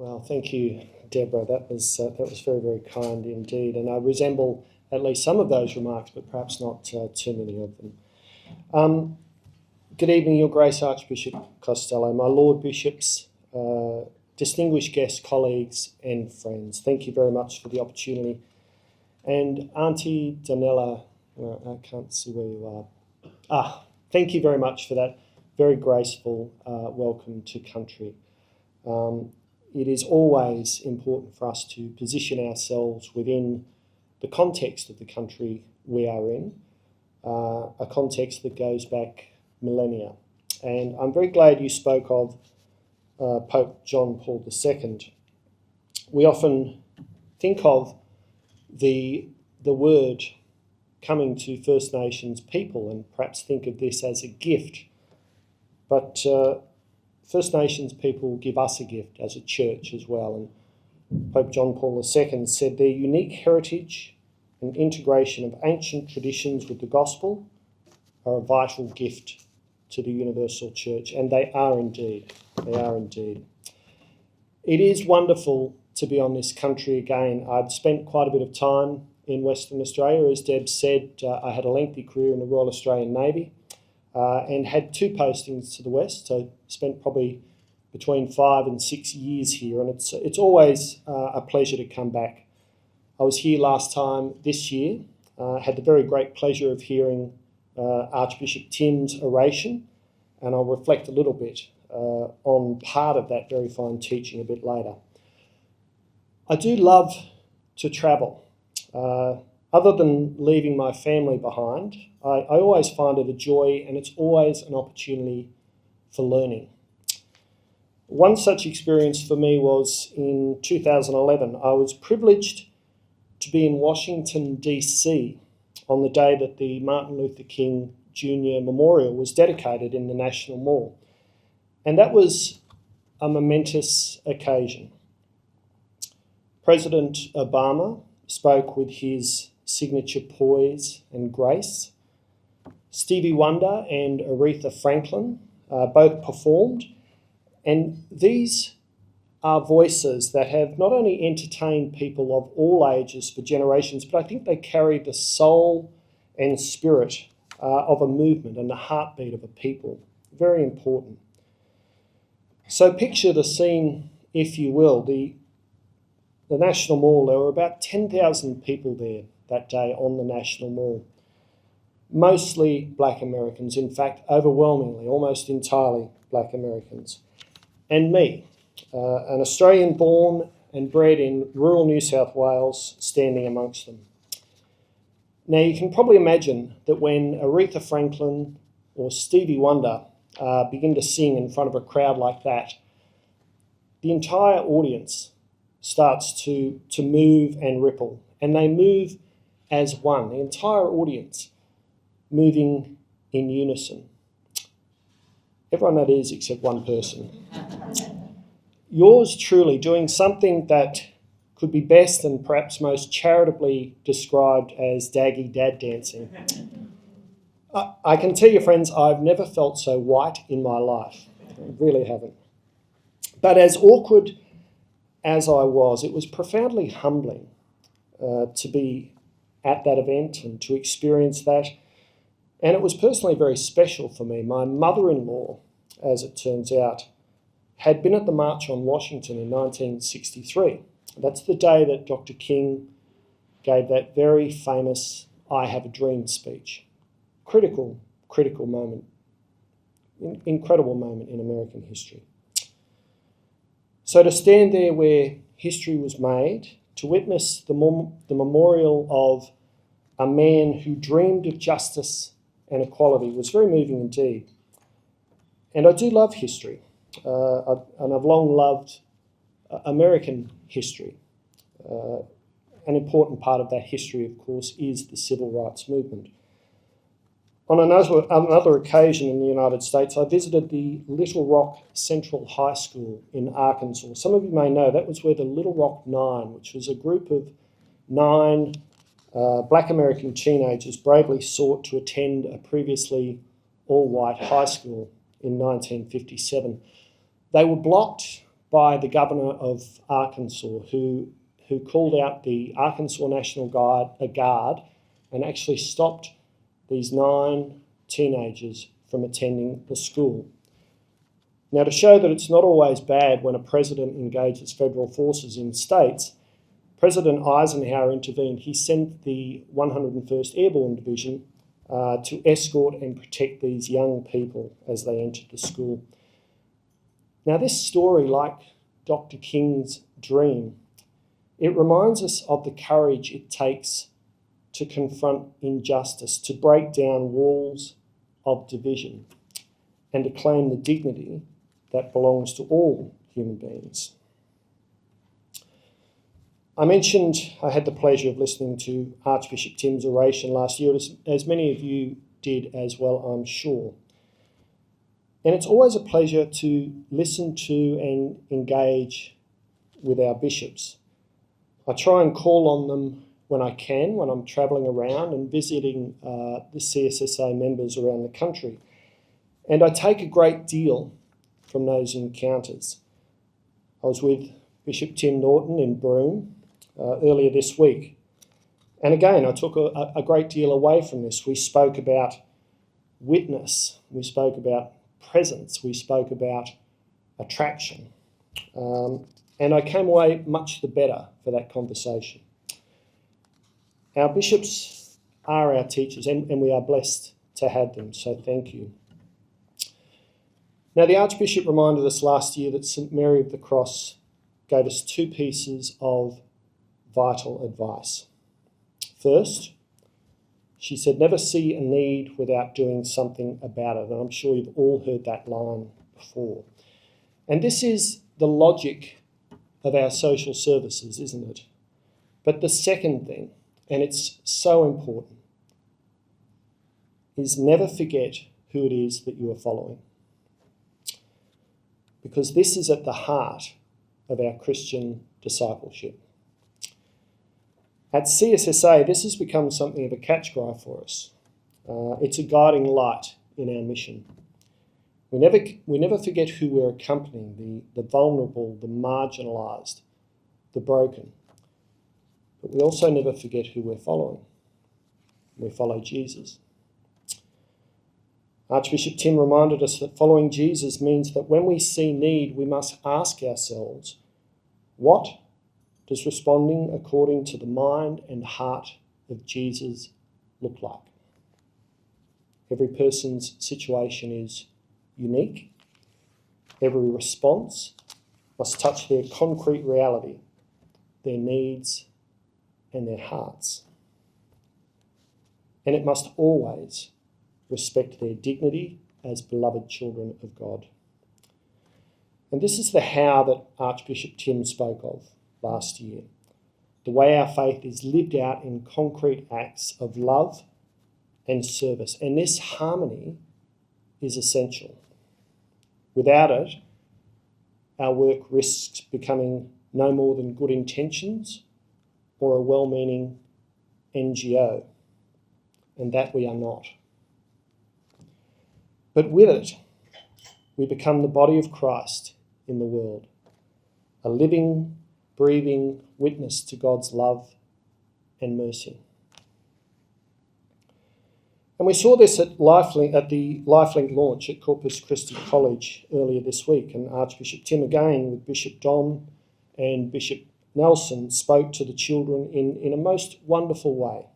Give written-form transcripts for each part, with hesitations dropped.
Well, thank you, Deborah. That was very, very kind indeed, and I resemble at least some of those remarks, but perhaps not too many of them. Good evening, Your Grace Archbishop Costello, my Lord Bishops, distinguished guests, colleagues and friends. Thank you very much for the opportunity. And Auntie Danella, well, I can't see where you are. Thank you very much for that very graceful welcome to country. It is always important for us to position ourselves within the context of the country we are in, a context that goes back millennia. And I'm very glad you spoke of Pope John Paul II. We often think of the word coming to First Nations people and perhaps think of this as a gift. But First Nations people give us a gift as a church as well. And Pope John Paul II said their unique heritage and integration of ancient traditions with the gospel are a vital gift to the universal church. And they are indeed. They are indeed. It is wonderful to be on this country again. I've spent quite a bit of time in Western Australia. As Deb said, I had a lengthy career in the Royal Australian Navy and had 2 postings to the west, so spent probably between 5 and 6 years here, and it's always a pleasure to come back. I was here last time this year, had the very great pleasure of hearing Archbishop Tim's oration, and I'll reflect a little bit on part of that very fine teaching a bit later. I do love to travel. Other than leaving my family behind, I always find it a joy, and it's always an opportunity for learning. One such experience for me was in 2011. I was privileged to be in Washington, DC on the day that the Martin Luther King Jr. Memorial was dedicated in the National Mall. And that was a momentous occasion. President Obama spoke with his signature poise and grace. Stevie Wonder and Aretha Franklin both performed, and these are voices that have not only entertained people of all ages for generations, but I think they carry the soul and spirit of a movement and the heartbeat of a people. Very important. So picture the scene, if you will. The National Mall, there were about 10,000 people there that day on the National Mall. Mostly black Americans, in fact, overwhelmingly, almost entirely black Americans. And me, an Australian born and bred in rural New South Wales, standing amongst them. Now you can probably imagine that when Aretha Franklin or Stevie Wonder begin to sing in front of a crowd like that, the entire audience starts to move and ripple, and they move as one, the entire audience moving in unison. Everyone that is except one person. Yours truly doing something that could be best and perhaps most charitably described as daggy dad dancing. I can tell you, friends, I've never felt so white in my life. I really haven't. But as awkward as I was, it was profoundly humbling to be at that event and to experience that. And it was personally very special for me. My mother-in-law, as it turns out, had been at the March on Washington in 1963. That's the day that Dr. King gave that very famous I Have a Dream speech. Critical moment, incredible moment in American history. So to stand there where history was made, to witness the memorial of a man who dreamed of justice and equality was very moving indeed. And I do love history, and I've long loved American history. An important part of that history, of course, is the civil rights movement. On another occasion in the United States, I visited the Little Rock Central High School in Arkansas. Some of you may know that was where the Little Rock Nine, which was a group of 9 black American teenagers, bravely sought to attend a previously all-white high school in 1957. They were blocked by the governor of Arkansas, who called out the Arkansas National Guard and actually stopped these 9 teenagers from attending the school. Now, to show that it's not always bad when a president engages federal forces in states, President Eisenhower intervened. He sent the 101st Airborne Division to escort and protect these young people as they entered the school. Now, this story, like Dr. King's dream, it reminds us of the courage it takes to confront injustice, to break down walls of division, and to claim the dignity that belongs to all human beings. I mentioned I had the pleasure of listening to Archbishop Tim's oration last year, as many of you did as well, I'm sure. And it's always a pleasure to listen to and engage with our bishops. I try and call on them when I can, when I'm travelling around and visiting the CSSA members around the country. And I take a great deal from those encounters. I was with Bishop Tim Norton in Broome earlier this week. And again, I took a great deal away from this. We spoke about witness, we spoke about presence, we spoke about attraction. And I came away much the better for that conversation. Our bishops are our teachers, and we are blessed to have them, so thank you. Now, the Archbishop reminded us last year that St Mary of the Cross gave us 2 pieces of vital advice. First, she said, never see a need without doing something about it. And I'm sure you've all heard that line before. And this is the logic of our social services, isn't it? But the second thing, and it's so important, is never forget who it is that you are following. Because this is at the heart of our Christian discipleship. At CSSA, this has become something of a catch cry for us. It's a guiding light in our mission. We never forget who we're accompanying, the vulnerable, the marginalised, the broken. But we also never forget who we're following. We follow Jesus. Archbishop Tim reminded us that following Jesus means that when we see need, we must ask ourselves, what does responding according to the mind and heart of Jesus look like? Every person's situation is unique. Every response must touch their concrete reality, their needs and their hearts. And it must always respect their dignity as beloved children of God. And this is the how that Archbishop Tim spoke of last year. The way our faith is lived out in concrete acts of love and service. And this harmony is essential. Without it, our work risks becoming no more than good intentions or a well-meaning NGO, and that we are not. But with it, we become the body of Christ in the world, a living, breathing witness to God's love and mercy. And we saw this at the Lifelink launch at Corpus Christi College earlier this week, and Archbishop Tim again with Bishop Dom and Bishop Nelson spoke to the children in a most wonderful way.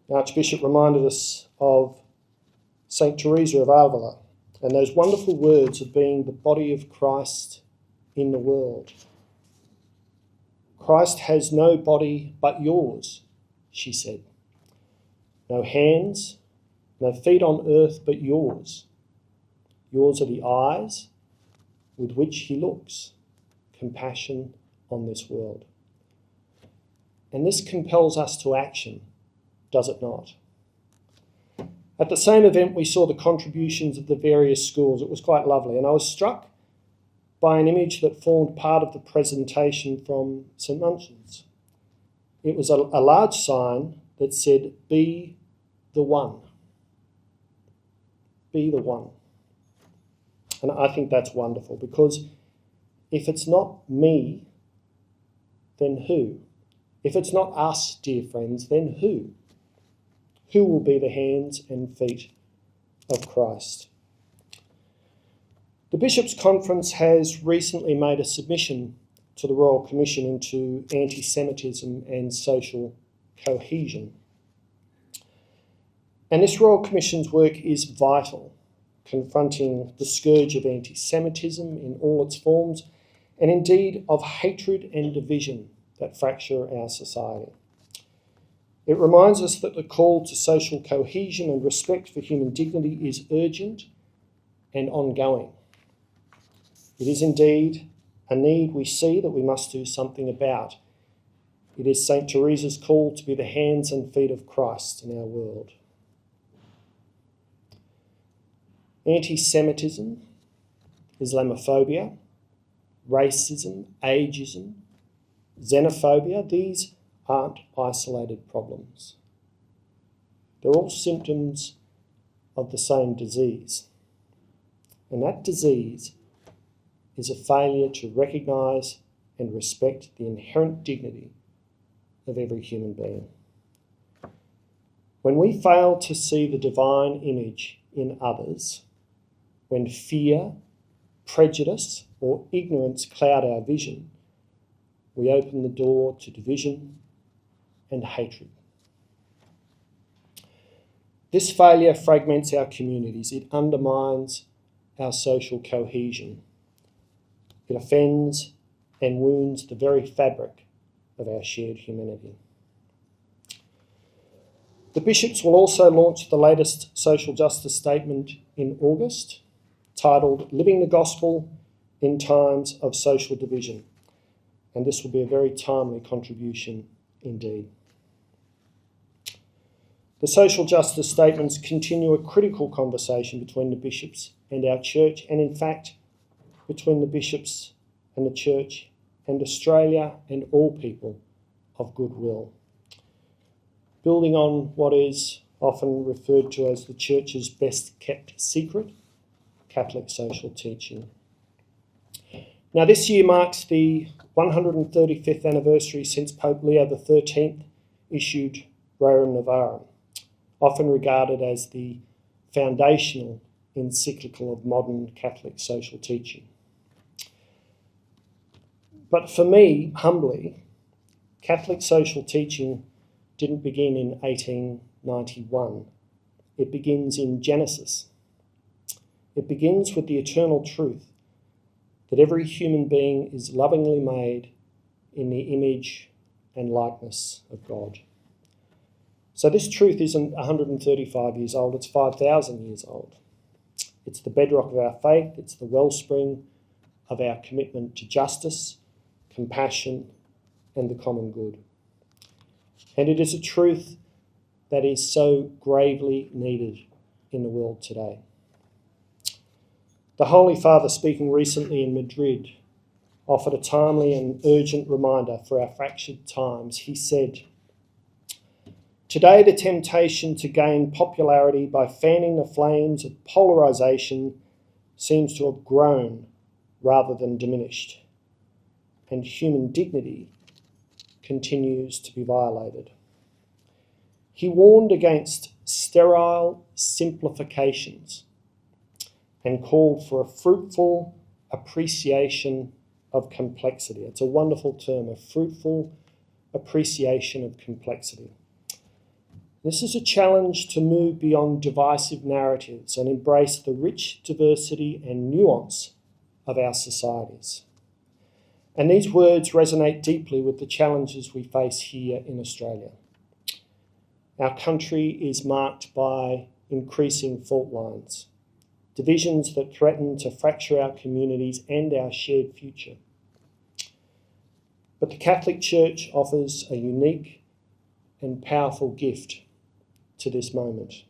The Archbishop reminded us of St. Teresa of Avila and those wonderful words of being the body of Christ in the world. Christ has no body but yours, she said. No hands, no feet on earth but yours. Yours are the eyes with which he looks, compassion on this world. And this compels us to action, does it not? At the same event, we saw the contributions of the various schools. It was quite lovely, and I was struck by an image that formed part of the presentation from St. Munchausen's. It was a large sign that said, "Be the one." Be the one. And I think that's wonderful, because if it's not me, then who? If it's not us, dear friends, then who? Who will be the hands and feet of Christ? The Bishops' Conference has recently made a submission to the Royal Commission into anti-Semitism and social cohesion. And this Royal Commission's work is vital, confronting the scourge of anti-Semitism in all its forms, and indeed of hatred and division that fracture our society. It reminds us that the call to social cohesion and respect for human dignity is urgent and ongoing. It is indeed a need we see that we must do something about. It is St. Teresa's call to be the hands and feet of Christ in our world. Anti-Semitism, Islamophobia, racism, ageism, xenophobia, these aren't isolated problems. They're all symptoms of the same disease. And that disease is a failure to recognise and respect the inherent dignity of every human being. When we fail to see the divine image in others, when fear, prejudice, or ignorance cloud our vision, we open the door to division and hatred. This failure fragments our communities. It undermines our social cohesion. It offends and wounds the very fabric of our shared humanity. The bishops will also launch the latest social justice statement in August, titled Living the Gospel in Times of Social Division. And this will be a very timely contribution indeed. The social justice statements continue a critical conversation between the bishops and our church, and in fact, between the bishops and the church and Australia and all people of goodwill. Building on what is often referred to as the church's best kept secret, Catholic social teaching. Now, this year marks the 135th anniversary since Pope Leo XIII issued Rerum Novarum, often regarded as the foundational encyclical of modern Catholic social teaching. But for me, humbly, Catholic social teaching didn't begin in 1891. It begins in Genesis. It begins with the eternal truth that every human being is lovingly made in the image and likeness of God. So this truth isn't 135 years old, it's 5,000 years old. It's the bedrock of our faith, it's the wellspring of our commitment to justice, compassion, and the common good. And it is a truth that is so gravely needed in the world today. The Holy Father, speaking recently in Madrid, offered a timely and urgent reminder for our fractured times. He said, "Today the temptation to gain popularity by fanning the flames of polarisation seems to have grown rather than diminished, and human dignity continues to be violated." He warned against sterile simplifications and called for a fruitful appreciation of complexity. It's a wonderful term, a fruitful appreciation of complexity. This is a challenge to move beyond divisive narratives and embrace the rich diversity and nuance of our societies. And these words resonate deeply with the challenges we face here in Australia. Our country is marked by increasing fault lines, divisions that threaten to fracture our communities and our shared future. But the Catholic Church offers a unique and powerful gift to this moment.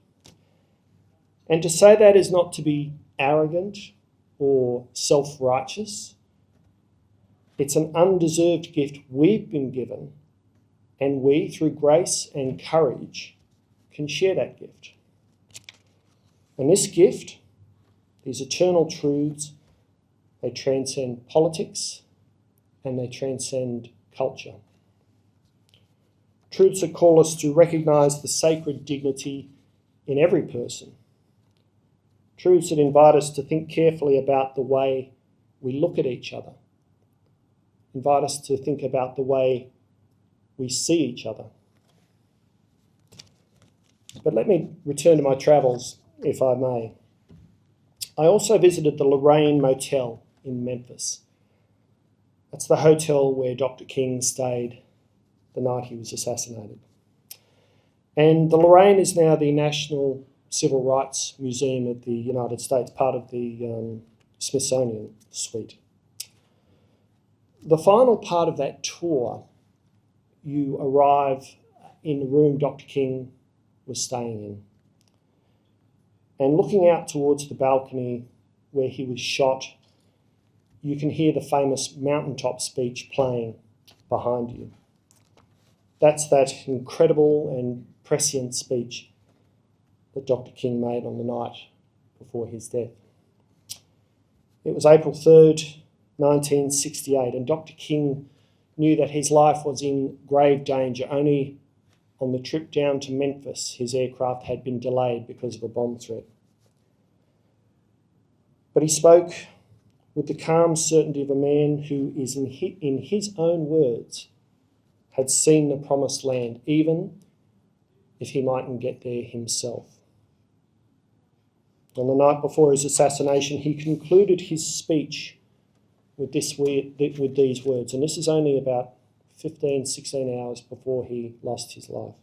And to say that is not to be arrogant or self-righteous. It's an undeserved gift we've been given, and we, through grace and courage, can share that gift. And this gift, these eternal truths, They transcend politics, and they transcend culture. Truths that call us to recognise the sacred dignity in every person. Truths that invite us to think carefully about the way we look at each other. Invite us to think about the way we see each other. But let me return to my travels, if I may. I also visited the Lorraine Motel in Memphis. That's the hotel where Dr. King stayed the night he was assassinated. And the Lorraine is now the National Civil Rights Museum of the United States, part of the Smithsonian suite. The final part of that tour, you arrive in the room Dr. King was staying in. And looking out towards the balcony where he was shot, you can hear the famous mountaintop speech playing behind you. That's that incredible and prescient speech that Dr. King made on the night before his death. It was April 3rd, 1968, and Dr. King knew that his life was in grave danger. Only on the trip down to Memphis, his aircraft had been delayed because of a bomb threat. But he spoke with the calm certainty of a man who is, in his own words, had seen the promised land, even if he mightn't get there himself. On the night before his assassination, he concluded his speech with these words, and this is only about 15, 16 hours before he lost his life.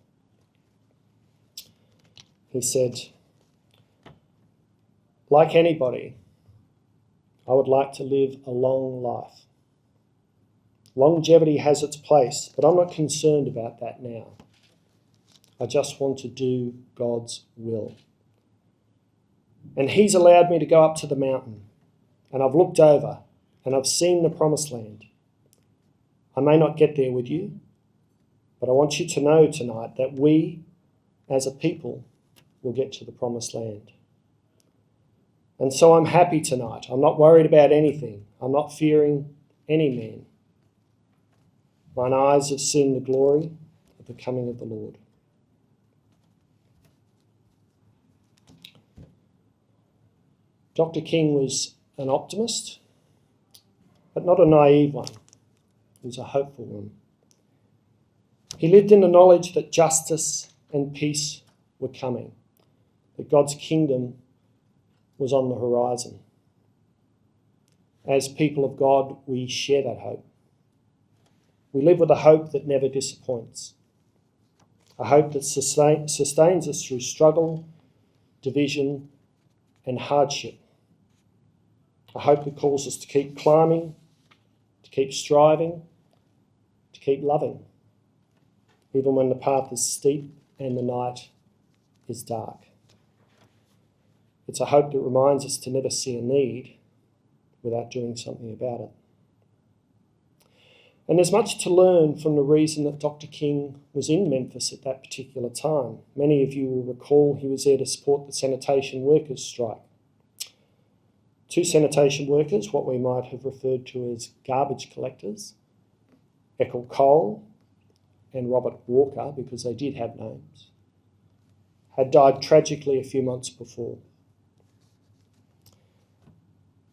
He said, "Like anybody, I would like to live a long life. Longevity has its place, but I'm not concerned about that now. I just want to do God's will. And he's allowed me to go up to the mountain, and I've looked over, and I've seen the promised land. I may not get there with you, but I want you to know tonight that we, as a people, will get to the promised land. And so I'm happy tonight. I'm not worried about anything. I'm not fearing any man. Mine eyes have seen the glory of the coming of the Lord." Dr. King was an optimist, but not a naive one. He was a hopeful one. He lived in the knowledge that justice and peace were coming, that God's kingdom was on the horizon. As people of God, we share that hope. We live with a hope that never disappoints, a hope that sustains us through struggle, division, and hardship, a hope that calls us to keep climbing, to keep striving, to keep loving, even when the path is steep and the night is dark. It's a hope that reminds us to never see a need without doing something about it. And there's much to learn from the reason that Dr. King was in Memphis at that particular time. Many of you will recall he was there to support the sanitation workers' strike. Two sanitation workers, what we might have referred to as garbage collectors, Ethel Cole and Robert Walker, because they did have names, had died tragically a few months before.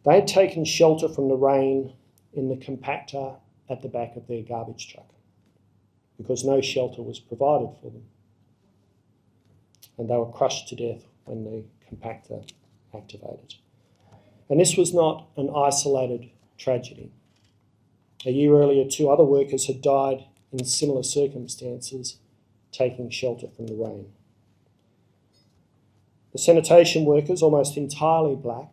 They had taken shelter from the rain in the compactor at the back of their garbage truck because no shelter was provided for them. And they were crushed to death when the compactor activated. And this was not an isolated tragedy. A year earlier, 2 other workers had died in similar circumstances, taking shelter from the rain. The sanitation workers, almost entirely black,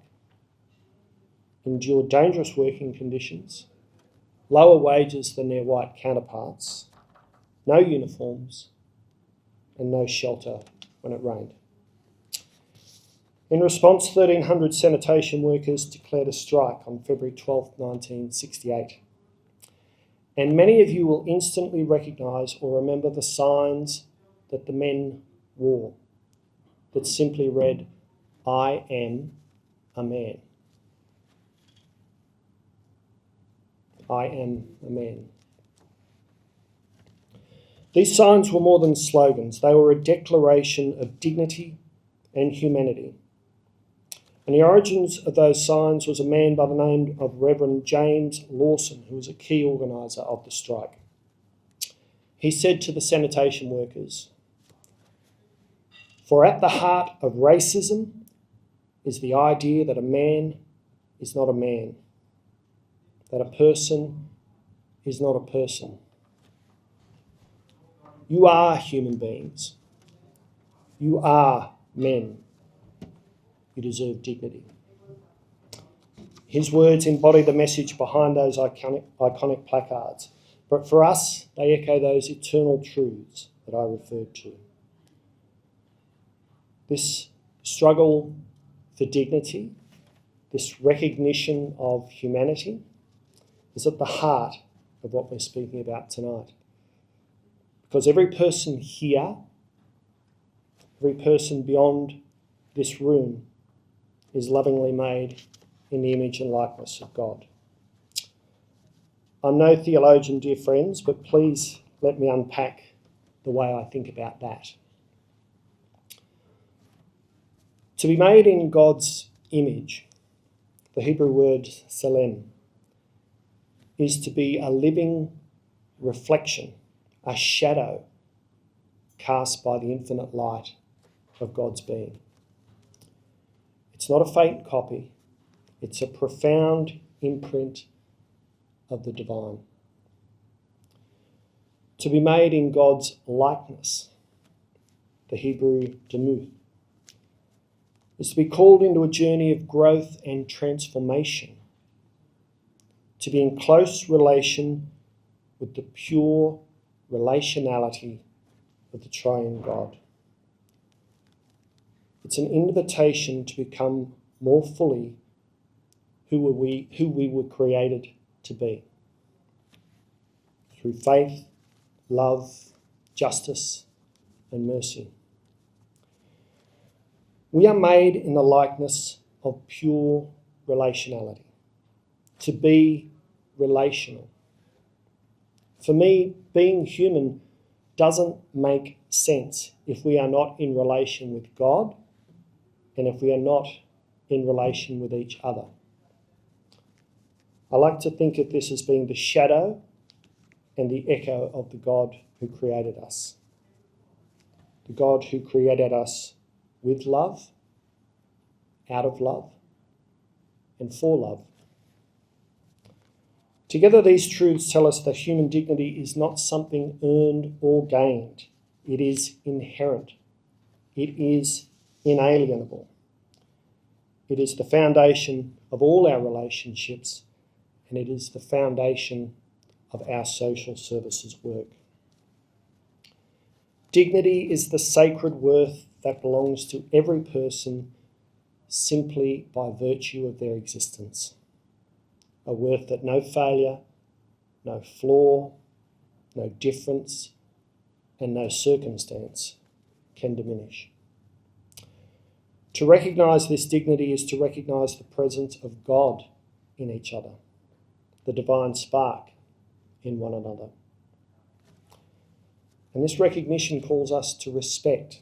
endured dangerous working conditions, lower wages than their white counterparts, no uniforms, and no shelter when it rained. In response, 1,300 sanitation workers declared a strike on February 12, 1968. And many of you will instantly recognise or remember the signs that the men wore that simply read, "I am a man." I am a man. These signs were more than slogans. They were a declaration of dignity and humanity. And the origins of those signs was a man by the name of Reverend James Lawson, who was a key organiser of the strike. He said to the sanitation workers, "For at the heart of racism is the idea that a man is not a man, that a person is not a person. You are human beings. You are men. You deserve dignity." His words embody the message behind those iconic placards, but for us, they echo those eternal truths that I referred to. This struggle for dignity, this recognition of humanity, is at the heart of what we're speaking about tonight. Because every person here, every person beyond this room, is lovingly made in the image and likeness of God. I'm no theologian, dear friends, but please let me unpack the way I think about that. To be made in God's image, the Hebrew word selem, is to be a living reflection, a shadow cast by the infinite light of God's being. It's not a faint copy, it's a profound imprint of the divine. To be made in God's likeness, the Hebrew demuth, is to be called into a journey of growth and transformation, to be in close relation with the pure relationality of the triune God. It's an invitation to become more fully who we were created to be. Through faith, love, justice, and mercy. We are made in the likeness of pure relationality, to be relational. For me, being human doesn't make sense if we are not in relation with God and if we are not in relation with each other. I like to think of this as being the shadow and the echo of the God who created us. The God who created us with love, out of love, and for love. Together, these truths tell us that human dignity is not something earned or gained. It is inherent. It is inalienable. It is the foundation of all our relationships, and it is the foundation of our social services work. Dignity is the sacred worth that belongs to every person simply by virtue of their existence. A worth that no failure, no flaw, no difference, and no circumstance can diminish. To recognise this dignity is to recognise the presence of God in each other, the divine spark in one another. And this recognition calls us to respect.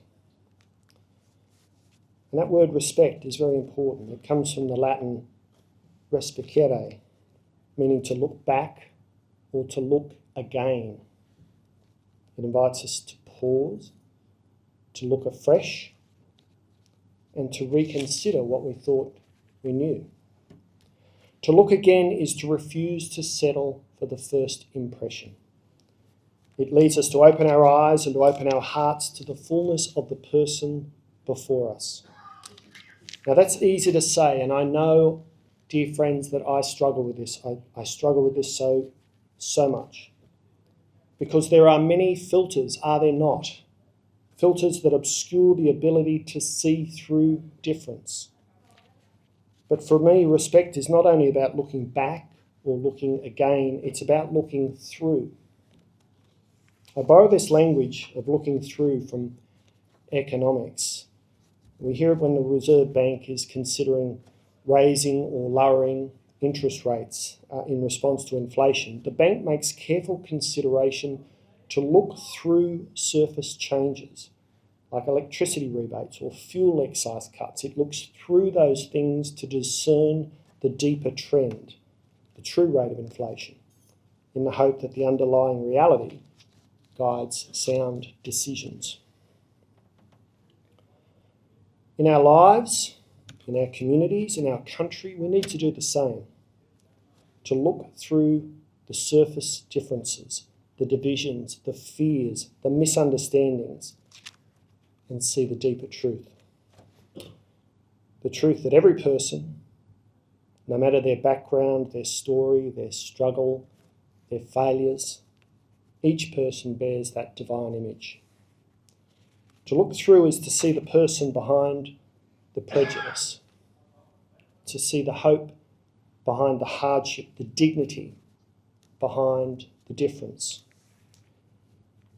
And that word respect is very important. It comes from the Latin respicere, meaning to look back or to look again. It invites us to pause, to look afresh, and to reconsider what we thought we knew. To look again is to refuse to settle for the first impression. It leads us to open our eyes and to open our hearts to the fullness of the person before us. Now that's easy to say, and I know, dear friends, that I struggle with this. I struggle with this so much. Because there are many filters, are there not? Filters that obscure the ability to see through difference. But for me, respect is not only about looking back or looking again, it's about looking through. I borrow this language of looking through from economics. We hear it when the Reserve Bank is considering raising or lowering interest rates in response to inflation, the bank makes careful consideration to look through surface changes, like electricity rebates or fuel excise cuts. It looks through those things to discern the deeper trend, the true rate of inflation, in the hope that the underlying reality guides sound decisions. In our lives, in our communities, in our country, we need to do the same, to look through the surface differences, the divisions, the fears, the misunderstandings, and see the deeper truth. The truth that every person, no matter their background, their story, their struggle, their failures, each person bears that divine image. To look through is to see the person behind the prejudice, to see the hope behind the hardship, the dignity behind the difference.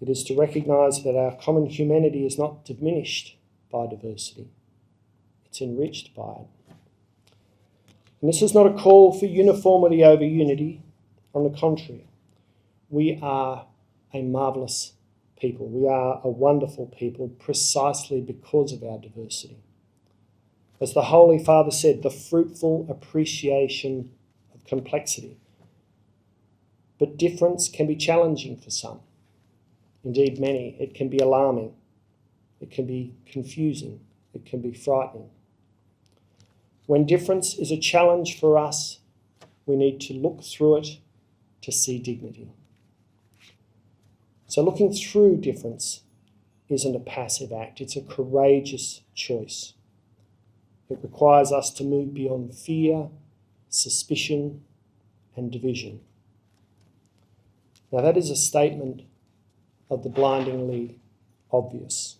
It is to recognise that our common humanity is not diminished by diversity. It's enriched by it. And this is not a call for uniformity over unity. On the contrary, we are a marvellous people. We are a wonderful people precisely because of our diversity. As the Holy Father said, the fruitful appreciation of complexity. But difference can be challenging for some. Indeed, many. It can be alarming. It can be confusing. It can be frightening. When difference is a challenge for us, we need to look through it to see dignity. So looking through difference isn't a passive act. It's a courageous choice. It requires us to move beyond fear, suspicion, and division. Now that is a statement of the blindingly obvious.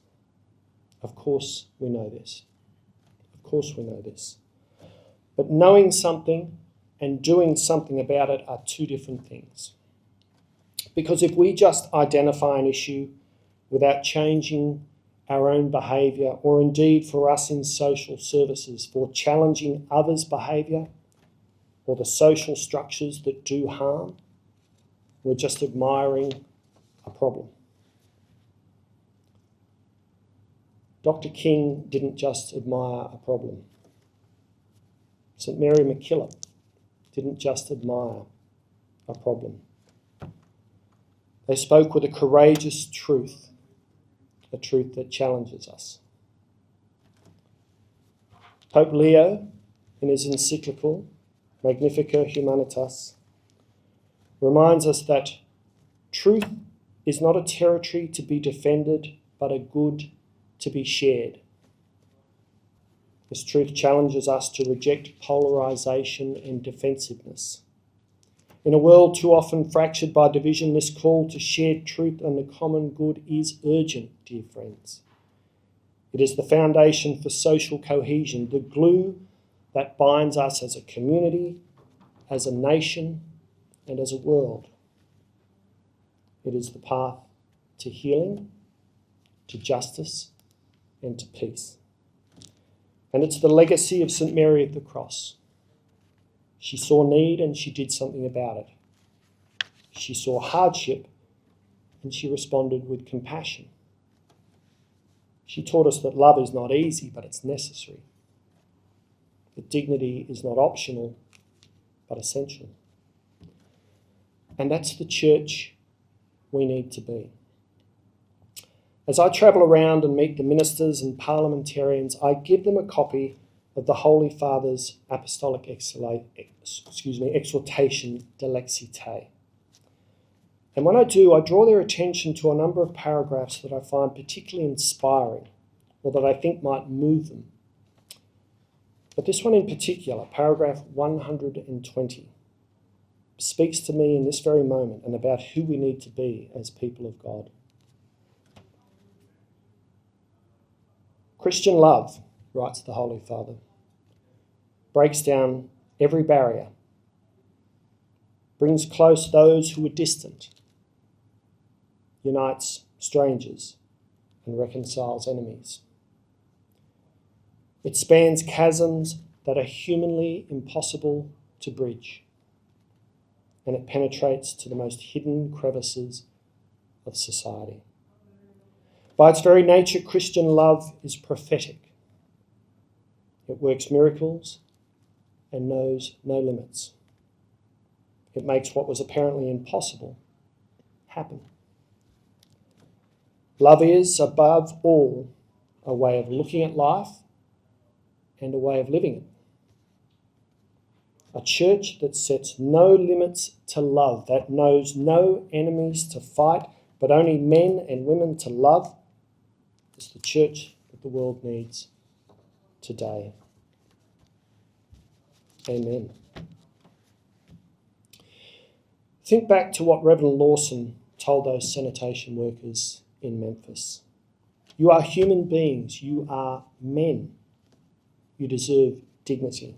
Of course we know this. Of course we know this. But knowing something and doing something about it are two different things. Because if we just identify an issue without changing our own behaviour, or indeed for us in social services, for challenging others' behaviour, or the social structures that do harm, we're just admiring a problem. Dr. King didn't just admire a problem. St. Mary Mackillop didn't just admire a problem. They spoke with a courageous truth, a truth that challenges us. Pope Leo, in his encyclical Magnificat Humanitas, reminds us that truth is not a territory to be defended, but a good to be shared. This truth challenges us to reject polarisation and defensiveness. In a world too often fractured by division, this call to shared truth and the common good is urgent, dear friends. It is the foundation for social cohesion, the glue that binds us as a community, as a nation, and as a world. It is the path to healing, to justice, and to peace. And it's the legacy of St. Mary of the Cross. She saw need and she did something about it. She saw hardship and she responded with compassion. She taught us that love is not easy, but it's necessary. That dignity is not optional, but essential. And that's the church we need to be. As I travel around and meet the ministers and parliamentarians, I give them a copy of the Holy Father's Apostolic Exhortation de Lexite. And when I do, I draw their attention to a number of paragraphs that I find particularly inspiring, or that I think might move them. But this one in particular, paragraph 120, speaks to me in this very moment and about who we need to be as people of God. Christian love, writes the Holy Father, breaks down every barrier, brings close those who are distant, unites strangers, and reconciles enemies. It spans chasms that are humanly impossible to bridge, and it penetrates to the most hidden crevices of society. By its very nature, Christian love is prophetic. It works miracles and knows no limits. It makes what was apparently impossible happen. Love is, above all, a way of looking at life and a way of living it. A church that sets no limits to love, that knows no enemies to fight, but only men and women to love, is the church that the world needs today. Amen. Think back to what Reverend Lawson told those sanitation workers in Memphis. You are human beings. You are men. You deserve dignity.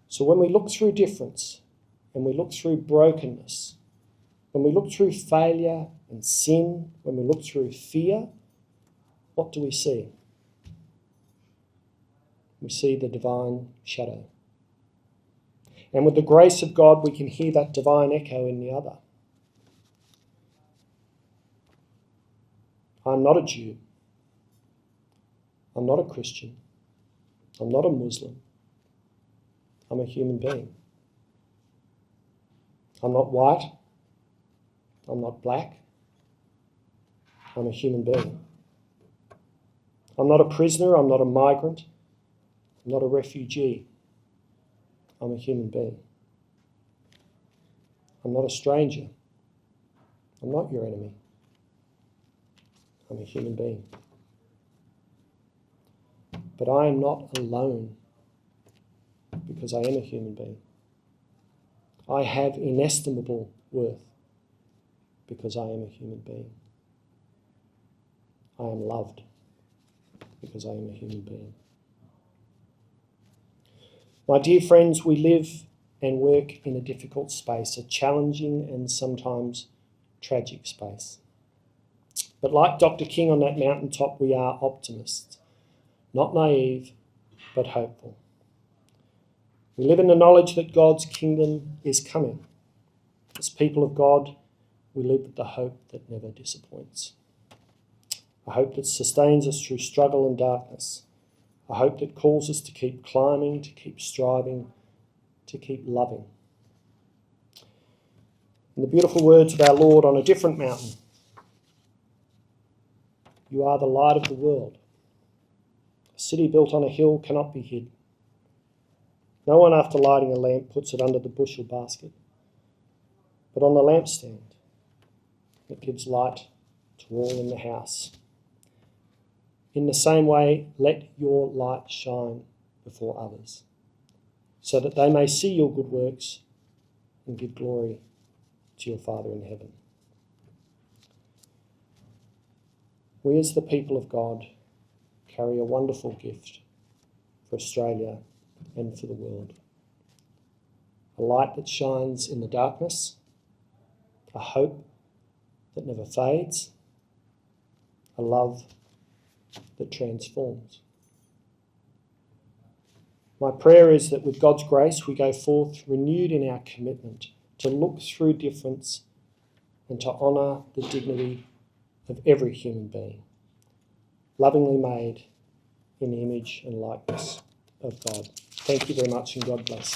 So when we look through difference, and we look through brokenness, when we look through failure and sin, when we look through fear, what do we see? We see the divine shadow. And with the grace of God, we can hear that divine echo in the other. I'm not a Jew. I'm not a Christian. I'm not a Muslim. I'm a human being. I'm not white. I'm not black. I'm a human being. I'm not a prisoner. I'm not a migrant. I'm not a refugee. I'm a human being. I'm not a stranger. I'm not your enemy. I'm a human being. But I am not alone because I am a human being. I have inestimable worth because I am a human being. I am loved because I am a human being. My dear friends, we live and work in a difficult space, a challenging and sometimes tragic space. But like Dr. King on that mountaintop, we are optimists, not naive, but hopeful. We live in the knowledge that God's kingdom is coming. As people of God, we live with the hope that never disappoints. A hope that sustains us through struggle and darkness. A hope that calls us to keep climbing, to keep striving, to keep loving. In the beautiful words of our Lord on a different mountain, you are the light of the world. A city built on a hill cannot be hid. No one, after lighting a lamp, puts it under the bushel basket, but on the lampstand. It gives light to all in the house. In the same way, let your light shine before others, so that they may see your good works and give glory to your Father in heaven. We as the people of God carry a wonderful gift for Australia and for the world. A light that shines in the darkness, a hope that never fades, a love that transforms. My prayer is that with God's grace we go forth renewed in our commitment to look through difference and to honour the dignity of every human being, lovingly made in the image and likeness of God. Thank you very much, and God bless.